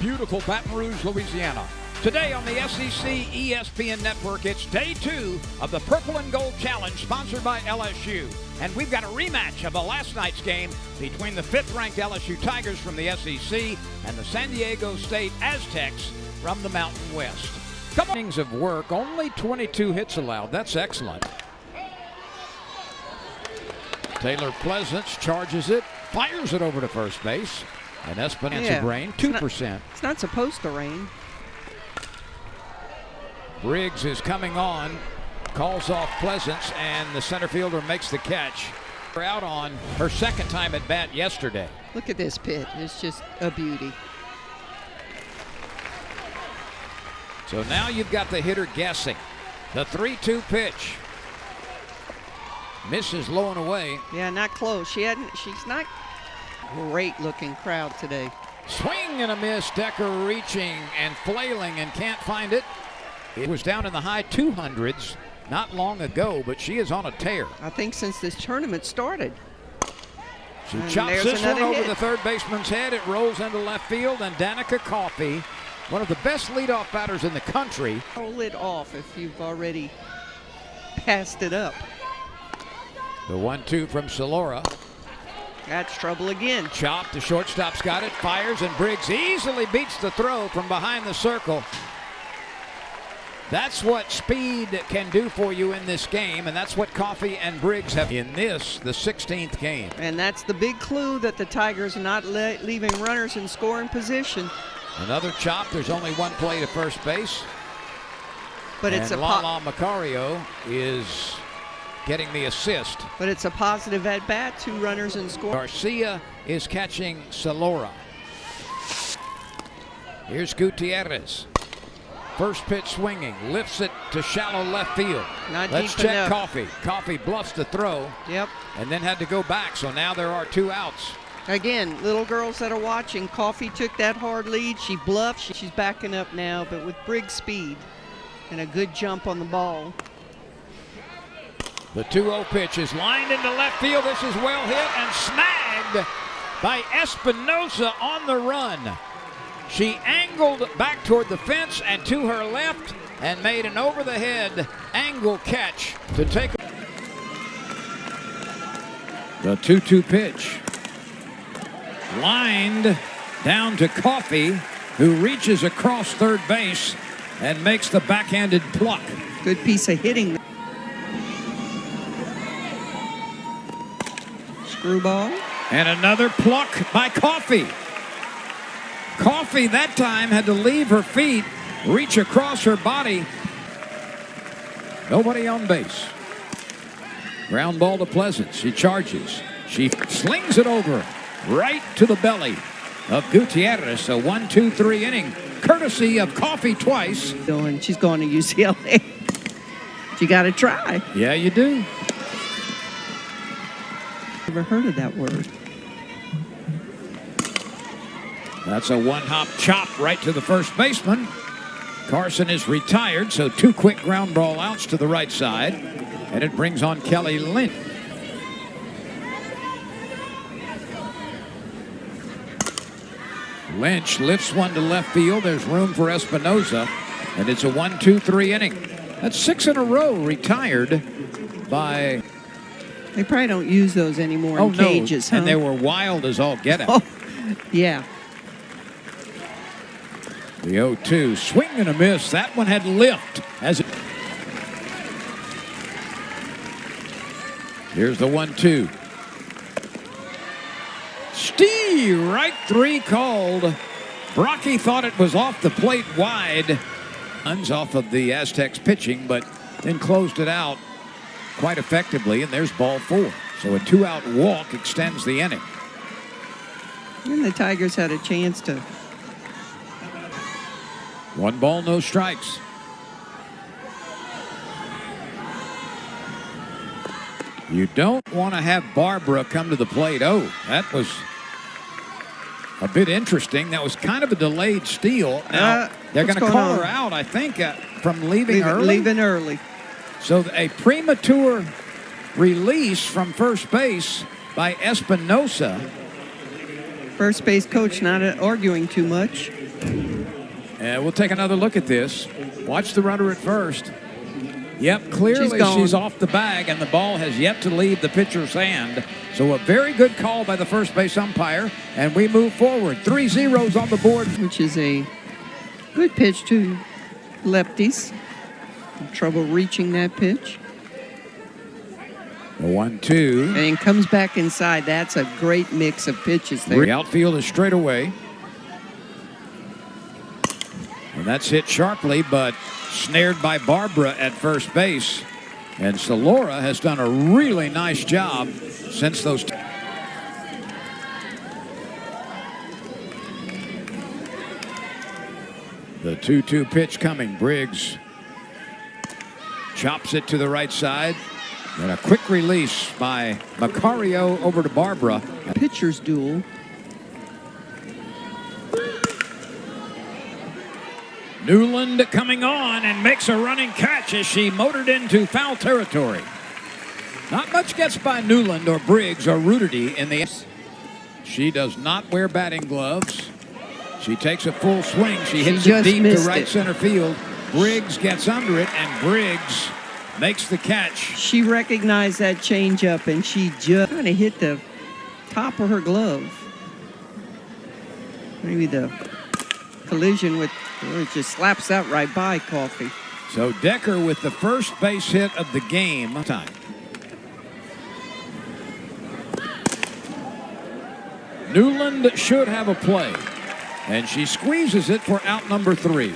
beautiful Baton Rouge, Louisiana. Today on the SEC ESPN Network, it's day 2 of the Purple and Gold Challenge sponsored by LSU. And we've got a rematch of the last night's game between the 5th-ranked LSU Tigers from the SEC and the San Diego State Aztecs from the Mountain West. Couple innings of work, only 22 hits allowed. That's excellent. Taylor Pleasance charges it, fires it over to first base. And Espinosa rain, 2%. It's not supposed to rain. Briggs is coming on, calls off Pleasance, and the center fielder makes the catch. We're out on her second time at bat yesterday. Look at this pitch. It's just a beauty. So now you've got the hitter guessing. The 3-2 pitch. Misses low and away. Yeah, not close. She's not great looking crowd today. Swing and a miss. Decker reaching and flailing and can't find it. It was down in the high 200s not long ago, but she is on a tear. I think since this tournament started. She chops this one over the third baseman's head. It rolls into left field, and Danica Coffey, one of the best leadoff batters in the country. Roll it off if you've already passed it up. The 1-2 from Solora. That's trouble again. Chop, the shortstop's got it, fires, and Briggs easily beats the throw from behind the circle. That's what speed can do for you in this game, and that's what Coffey and Briggs have in this, the 16th game. And that's the big clue that the Tigers are not leaving runners in scoring position. Another chop. There's only one play to first base. But and Lala Macario is getting the assist. But it's a positive at bat, 2 runners in score. Garcia is catching Solora. Here's Gutierrez. First pitch swinging, lifts it to shallow left field. Let's check Coffey. Coffey bluffs the throw. Yep. And then had to go back, so now there are 2 outs. Again, little girls that are watching, Coffey took that hard lead. She bluffed. She's backing up now, but with Briggs' speed and a good jump on the ball. The 2-0 pitch is lined into left field. This is well hit and snagged by Espinosa on the run. She angled back toward the fence and to her left and made an over-the-head angle catch to take. The 2-2 pitch. Lined down to Coffey, who reaches across third base and makes the backhanded pluck. Good piece of hitting. Screwball. And another pluck by Coffey. Coffey that time had to leave her feet, reach across her body. Nobody on base. Ground ball to Pleasance. She charges. She slings it over right to the belly of Gutierrez. A 1-2-3 inning, courtesy of Coffey twice. She's going to UCLA. You got to try. Yeah, you do. Never heard of that word. That's a one-hop chop right to the first baseman. Carson is retired, so 2 quick ground ball outs to the right side. And it brings on Kelly Lynch. Lynch lifts one to left field. There's room for Espinosa. And it's a 1-2-3 inning. That's 6 in a row retired by... They probably don't use those anymore in cages, huh? And they were wild as all get out. Oh, yeah. The 0-2, swing and a miss. That one had lift. Here's the 1-2. Right 3 called. Brocky thought it was off the plate wide. Runs off of the Aztecs pitching, but then closed it out quite effectively, and there's ball 4. So a 2-out walk extends the inning. And the Tigers had a chance to. 1 ball, no strikes. You don't want to have Barbara come to the plate. Oh, that was a bit interesting. That was kind of a delayed steal. Now, they're going to call her out, I think, from leaving early. Leaving early. So a premature release from first base by Espinosa. First base coach not arguing too much. And we'll take another look at this. Watch the runner at first. Yep, clearly she's off the bag, and the ball has yet to leave the pitcher's hand. So a very good call by the first base umpire, and we move forward. 3 zeros on the board. Which is a good pitch to lefties. Trouble reaching that pitch. 1-2. And comes back inside. That's a great mix of pitches there. The outfield is straight away. And that's hit sharply, but snared by Barbara at first base. And Salora has done a really nice job since those. The 2-2 pitch coming. Briggs chops it to the right side. And a quick release by Macario over to Barbara. Pitcher's duel. Newland coming on and makes a running catch as she motored into foul territory. Not much gets by Newland or Briggs or Rudidy in the. She does not wear batting gloves. She takes a full swing. She hits it deep to right center field. Briggs gets under it, and Briggs makes the catch. She recognized that changeup, and she just kind of hit the top of her glove. Maybe the collision with, it just slaps that right by Coffey. So Decker with the first base hit of the game. Time. Newland should have a play, and she squeezes it for out number 3.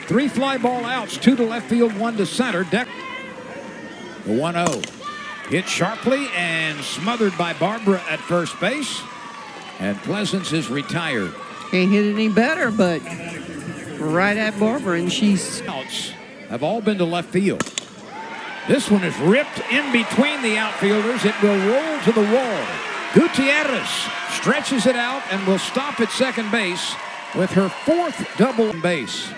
3 fly ball outs, 2 to left field, 1 to center. Decker. The 1-0 hit sharply and smothered by Barbara at first base, and Pleasance is retired. Can't hit it any better, but right at Barbara, and she's. Outs have all been to left field. This one is ripped in between the outfielders. It will roll to the wall. Gutierrez stretches it out and will stop at second base with her 4th double base.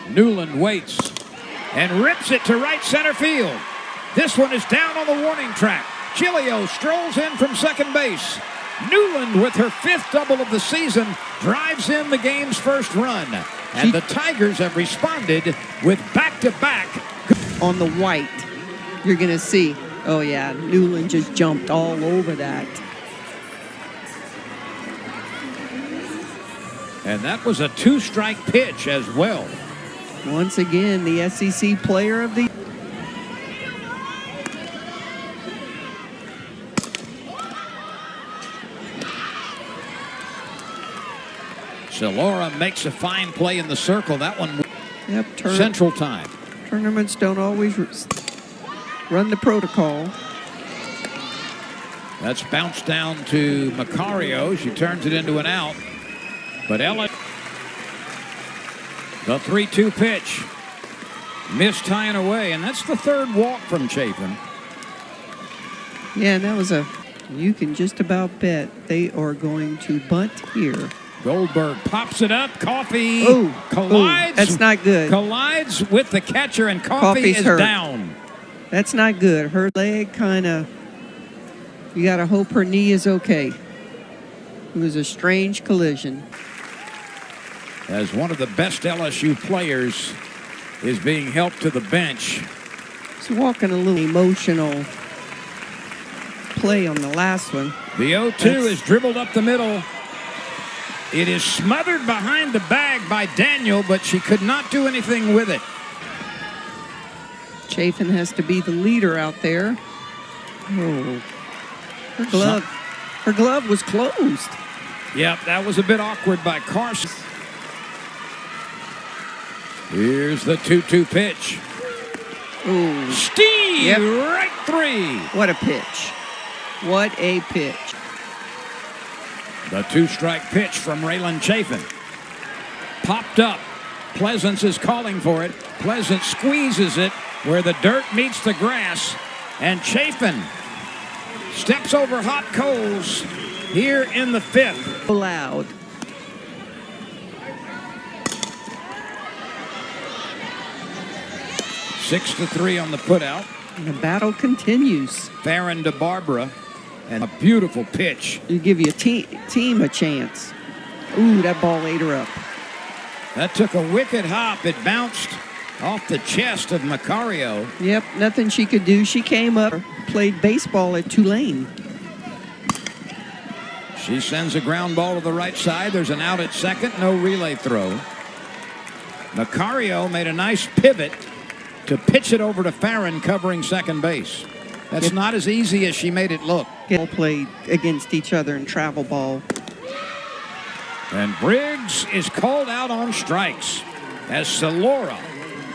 Newland waits and rips it to right center field. This one is down on the warning track. Chilio strolls in from second base. Newland, with her 5th double of the season, drives in the game's first run. And the Tigers have responded with back-to-back. On the white, you're going to see, oh yeah, Newland just jumped all over that. And that was a 2-strike pitch as well. Once again, the SEC player of the. Salora makes a fine play in the circle. That one, yep, Central Time. Tournaments don't always run the protocol. That's bounced down to Macario. She turns it into an out. But Ellen, the 3-2 pitch, missed tying away, and that's the 3rd walk from Chafin. Yeah, and that was you can just about bet they are going to bunt here. Goldberg pops it up. Coffey collides. That's not good. Collides with the catcher, and Coffey is down. That's not good. Her leg kind of, you got to hope her knee is okay. It was a strange collision. As one of the best LSU players is being helped to the bench. He's walking a little emotional play on the last one. The 0-2 is dribbled up the middle. It is smothered behind the bag by Daniel, but she could not do anything with it. Chafin has to be the leader out there. Oh, her glove was closed. Yep, that was a bit awkward by Carson. Here's the 2-2 pitch. Ooh. Steve, right 3. What a pitch. What a pitch. The 2-strike pitch from Raylan Chafin. Popped up. Pleasance is calling for it. Pleasance squeezes it where the dirt meets the grass. And Chafin steps over hot coals here in the 5th. Loud. Six to 3 on the putout. And the battle continues. Farron to Barbara. And a beautiful pitch. You give your team a chance. Ooh, that ball ate her up. That took a wicked hop. It bounced off the chest of Macario. Yep, nothing she could do. She came up, played baseball at Tulane. She sends a ground ball to the right side. There's an out at second. No relay throw. Macario made a nice pivot to pitch it over to Farron covering second base. That's not as easy as she made it look. All played against each other in travel ball. And Briggs is called out on strikes as Salora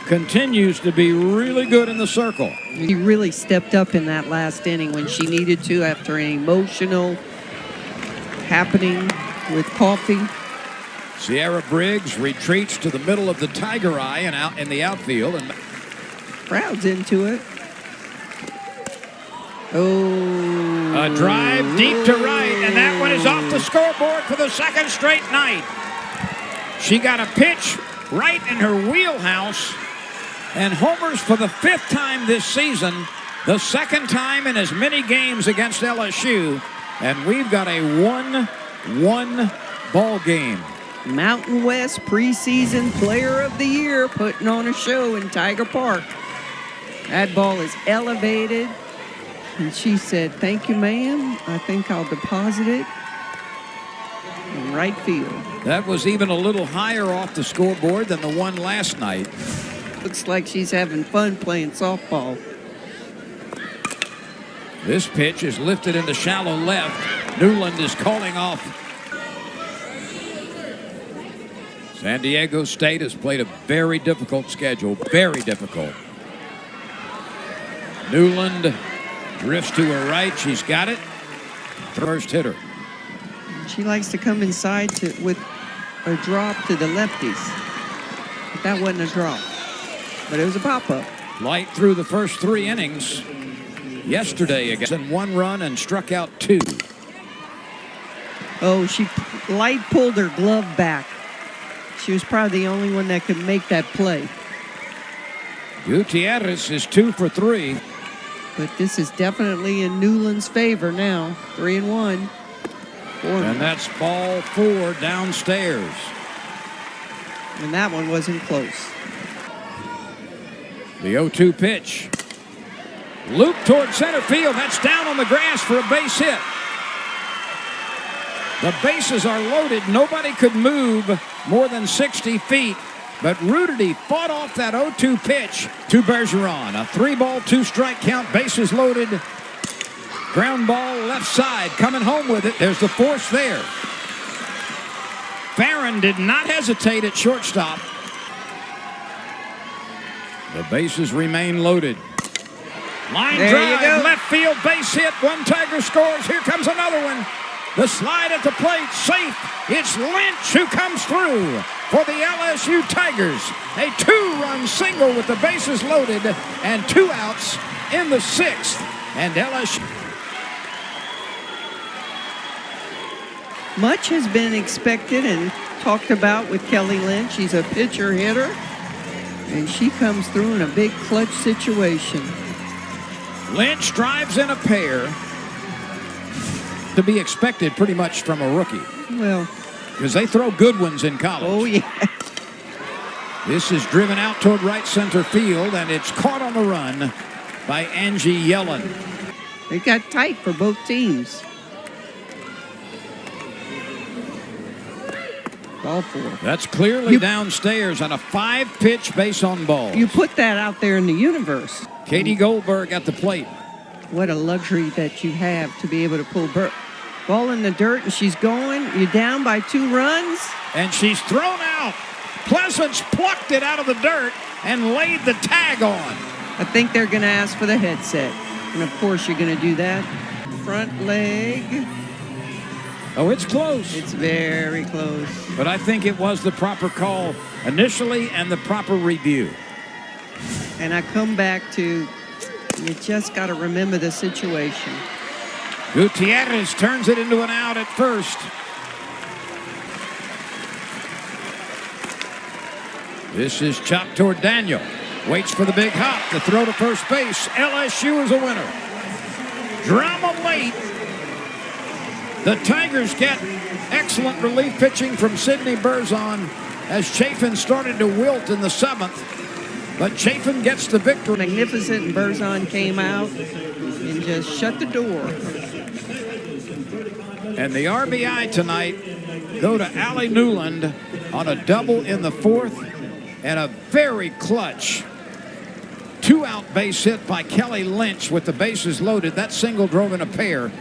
continues to be really good in the circle. He really stepped up in that last inning when she needed to after an emotional happening with Coffee. Sierra Briggs retreats to the middle of the Tiger Eye and out in the outfield. And crowd's into it. Oh. A drive deep to right, and that one is off the scoreboard for the second straight night. She got a pitch right in her wheelhouse and homers for the 5th time this season, the 2nd time in as many games against LSU, and we've got a 1-1 ball game. Mountain West preseason player of the year putting on a show in Tiger Park. That ball is elevated. And she said, "Thank you, ma'am. I think I'll deposit it in right field." That was even a little higher off the scoreboard than the one last night. Looks like she's having fun playing softball. This pitch is lifted into shallow left. Newland is calling off. San Diego State has played a very difficult schedule, very difficult. Newland drifts to her right. She's got it. First hitter. She likes to come inside with a drop to the lefties. But that wasn't a drop. But it was a pop-up. Light through the first 3 innings yesterday against 1 run and struck out 2. Oh, Light pulled her glove back. She was probably the only one that could make that play. Gutierrez is 2 for 3. But this is definitely in Newland's favor now. 3-1. And that's ball 4 downstairs. And that one wasn't close. The 0-2 pitch. Loop toward center field. That's down on the grass for a base hit. The bases are loaded. Nobody could move more than 60 feet. But Rudity fought off that 0-2 pitch to Bergeron. A 3-ball, 2-strike count, bases loaded. Ground ball left side, coming home with it. There's the force there. Farron did not hesitate at shortstop. The bases remain loaded. Line there drive, you go. left field, base hit. One Tiger scores. Here comes another one. The slide at the plate, safe. It's Lynch who comes through for the LSU Tigers. A 2-run single with the bases loaded and 2 outs in the 6th. And LSU. Much has been expected and talked about with Kelly Lynch. She's a pitcher hitter, and she comes through in a big clutch situation. Lynch drives in a pair. To be expected pretty much from a rookie. Well, because they throw good ones in college. Oh, yeah. This is driven out toward right center field, and it's caught on the run by Angie Yellen. It got tight for both teams. Ball 4. That's clearly downstairs on a 5-pitch base on ball. You put that out there in the universe. Katie Goldberg at the plate. What a luxury that you have to be able to pull ball in the dirt, and she's going. You're down by 2 runs. And she's thrown out. Pleasance plucked it out of the dirt and laid the tag on. I think they're going to ask for the headset. And, of course, you're going to do that. Front leg. Oh, it's close. It's very close. But I think it was the proper call initially and the proper review. And I come back to, you just got to remember the situation. Gutierrez turns it into an out at first. This is chopped toward Daniel. Waits for the big hop. The throw to first base. LSU is a winner. Drama late. The Tigers get excellent relief pitching from Sidney Berzon as Chafin started to wilt in the 7th. But Chafin gets the victory. Magnificent, and Berzon came out and just shut the door. And the RBI tonight go to Allie Newland on a double in the 4th and a very clutch 2-out base hit by Kelly Lynch with the bases loaded. That single drove in a pair.